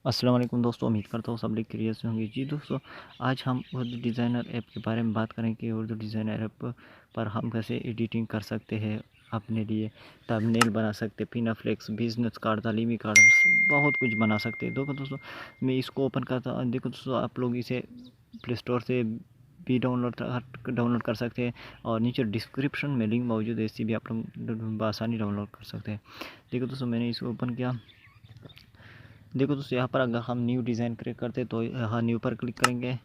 अस्सलाम वालेकुम दोस्तों, उम्मीद करता हूँ सब लोग खैरियत से होंगे। जी दोस्तों, आज हम उर्दू डिज़ाइनर ऐप के बारे में बात करेंगे कि उर्दू डिज़ाइनर ऐप पर हम कैसे एडिटिंग कर सकते हैं, अपने लिए थंबनेल बना सकते हैं, पिन फ्लेक्स, बिजनेस कार्ड, तालीमी कार्ड, बहुत कुछ बना सकते हैं। देखो दोस्तों, मैं इसको ओपन करता हूँ। देखो दोस्तों, आप लोग इसे प्ले स्टोर से भी डाउनलोड कर सकते हैं और नीचे डिस्क्रिप्शन में लिंक मौजूद है, इससे भी आप लोग बआसानी डाउनलोड कर सकते हैं। देखो दोस्तों, मैंने इसको ओपन किया। देखो दोस्तों, यहाँ पर अगर हम न्यू डिज़ाइन क्रिएट करते हैं तो यहाँ न्यू पर क्लिक करेंगे।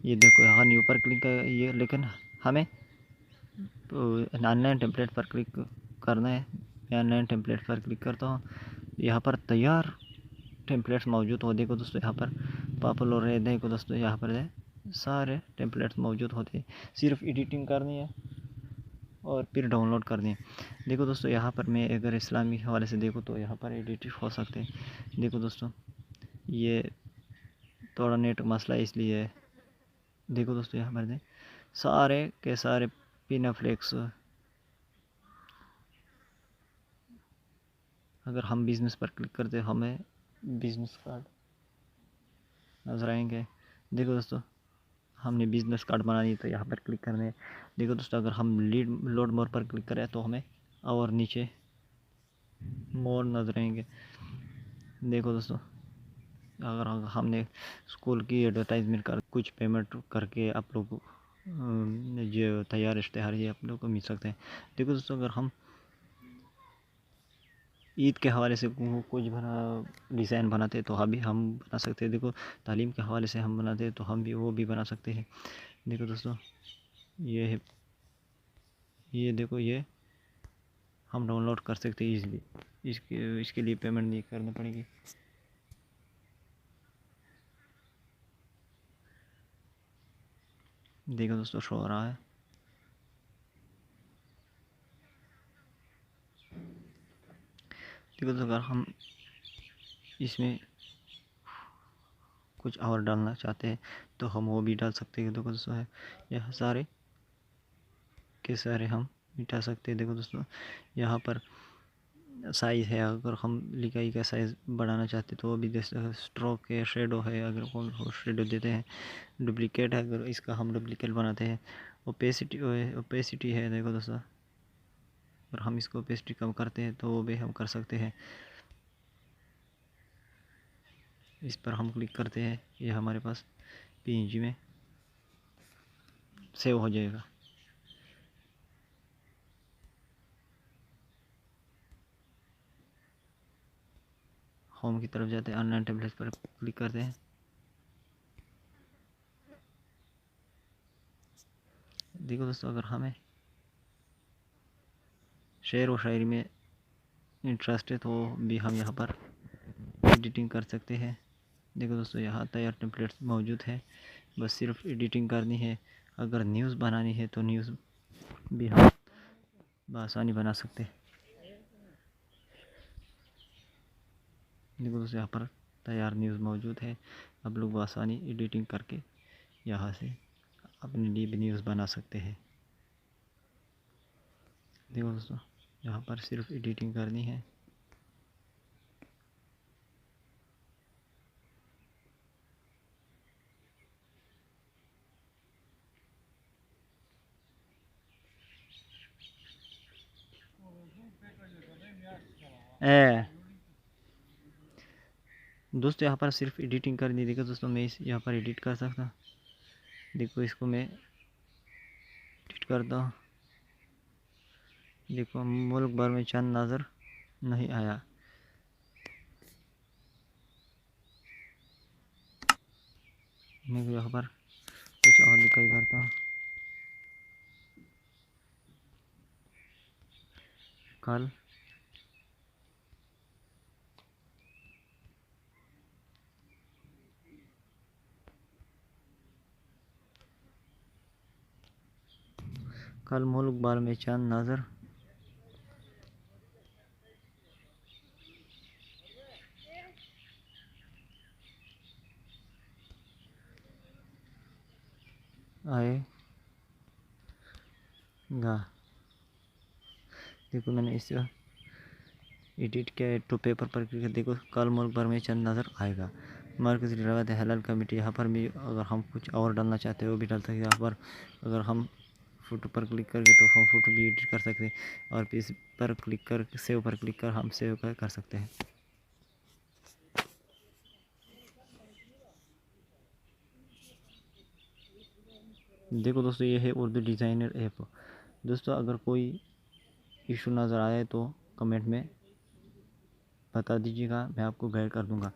ये देखो, यहाँ न्यू पर क्लिक कर ये, लेकिन हमें ऑनलाइन टेम्पलेट पर क्लिक करना है। मैं ऑनलाइन टेम्पलेट पर क्लिक करता हूँ। यहाँ पर तैयार टेम्पलेट्स मौजूद हो। देखो दोस्तों, यहाँ पर पॉपुलर है। देखो दोस्तों, यहाँ पर है सारे टेम्पलेट्स मौजूद होते हैं, सिर्फ एडिटिंग करनी है और फिर डाउनलोड करनी है। देखो दोस्तों, यहाँ पर मैं अगर इस्लामी हवाले से देखूँ तो यहाँ पर एडिट हो सकते हैं। देखो दोस्तों, ये थोड़ा नेट मसला है इसलिए। देखो दोस्तों, यहाँ पर सारे के सारे पिनाफ्लेक्स, अगर हम बिज़नेस पर क्लिक करते हमें बिज़नेस कार्ड नजर आएंगे। देखो दोस्तों, हमने बिज़नेस कार्ड बनानी है तो यहाँ पर क्लिक करने। देखो दोस्तों, अगर हम लीड लोड मोर पर क्लिक करें तो हमें और नीचे मोर नजर आएंगे। देखो दोस्तों, अगर हमने स्कूल की एडवर्टाइजमेंट कर कुछ पेमेंट करके आप लोग जो तैयार इश्तेहार ये आप लोग को मिल सकते हैं। देखो दोस्तों, अगर हम ईद के हवाले से कुछ बना डिज़ाइन बनाते तो हम बना सकते हैं। देखो, तालीम के हवाले से हम बनाते तो हम भी वो भी बना सकते हैं। देखो दोस्तों, ये है, ये देखो, ये हम डाउनलोड कर सकते हैं ईज़िली। इसके लिए पेमेंट नहीं करनी पड़ेगी। देखो दोस्तों, शो हो रहा है। देखो दोस्तों, अगर हम इसमें कुछ और डालना चाहते हैं तो हम वो भी डाल सकते हैं। देखो दोस्तों, है यह सारे के सारे हम मिटा सकते हैं। देखो दोस्तों, यहाँ पर साइज़ है, अगर हम लिखाई का साइज़ बढ़ाना चाहते तो वो भी दे सकते। स्ट्रोक है, शेडो है, अगर कौन शेडो देते हैं। डुप्लिकेट है, अगर इसका हम डुप्लिकेट बनाते हैं। ओपेसिटी है। देखो दोस्तों, अगर हम इसको ओपेसिटी कम करते हैं तो वो भी हम कर सकते हैं। इस पर हम क्लिक करते हैं, ये हमारे पास पीएनजी में सेव हो जाएगा। होम की तरफ जाते हैं, ऑनलाइन टेम्पलेट पर क्लिक करते हैं। देखो दोस्तों, अगर हमें शेर व शायरी में इंटरेस्ट है तो भी हम यहाँ पर एडिटिंग कर सकते हैं। देखो दोस्तों, यहाँ तैयार टेम्पलेट्स मौजूद है, बस सिर्फ एडिटिंग करनी है। अगर न्यूज़ बनानी है तो न्यूज़ भी हम बआसानी बना सकते हैं। देखो दोस्तों, यहाँ पर तैयार न्यूज़ मौजूद है। आप लोग बआसानी एडिटिंग करके यहाँ से अपने लिए भी न्यूज़ बना सकते हैं। देखो दोस्तों, यहाँ पर सिर्फ एडिटिंग करनी है। ए दोस्तों, यहाँ पर सिर्फ एडिटिंग करनी। देखो दोस्तों, मैं इस यहाँ पर एडिट कर सकता। देखो, इसको मैं एडिट करता हूँ। देखो, मुल्क भर में चंद नज़र नहीं आया। मैं यहाँ पर कुछ और लिखाई करता हूँ। कल कल मुल्क भर में चंद नज़र आएगा। देखो, मैंने इस एडिट के टू पेपर पर क्लिक देखो कल मुल्क भर में चंद नज़र आएगा। मरकज़ी रवायत हलाल कमेटी, यहाँ पर भी अगर हम कुछ और डालना चाहते हैं वो भी डाल सकते हैं। यहाँ पर अगर हम फ़ोटो पर क्लिक करके तो हम फ़ोटो भी एडिट कर सकते हैं, और इस पर क्लिक कर सेव पर क्लिक कर हम सेव कर सकते हैं। देखो दोस्तों, ये है उर्दू डिज़ाइनर ऐप। दोस्तों अगर कोई इशू नज़र आए तो कमेंट में बता दीजिएगा, मैं आपको गाइड कर दूँगा।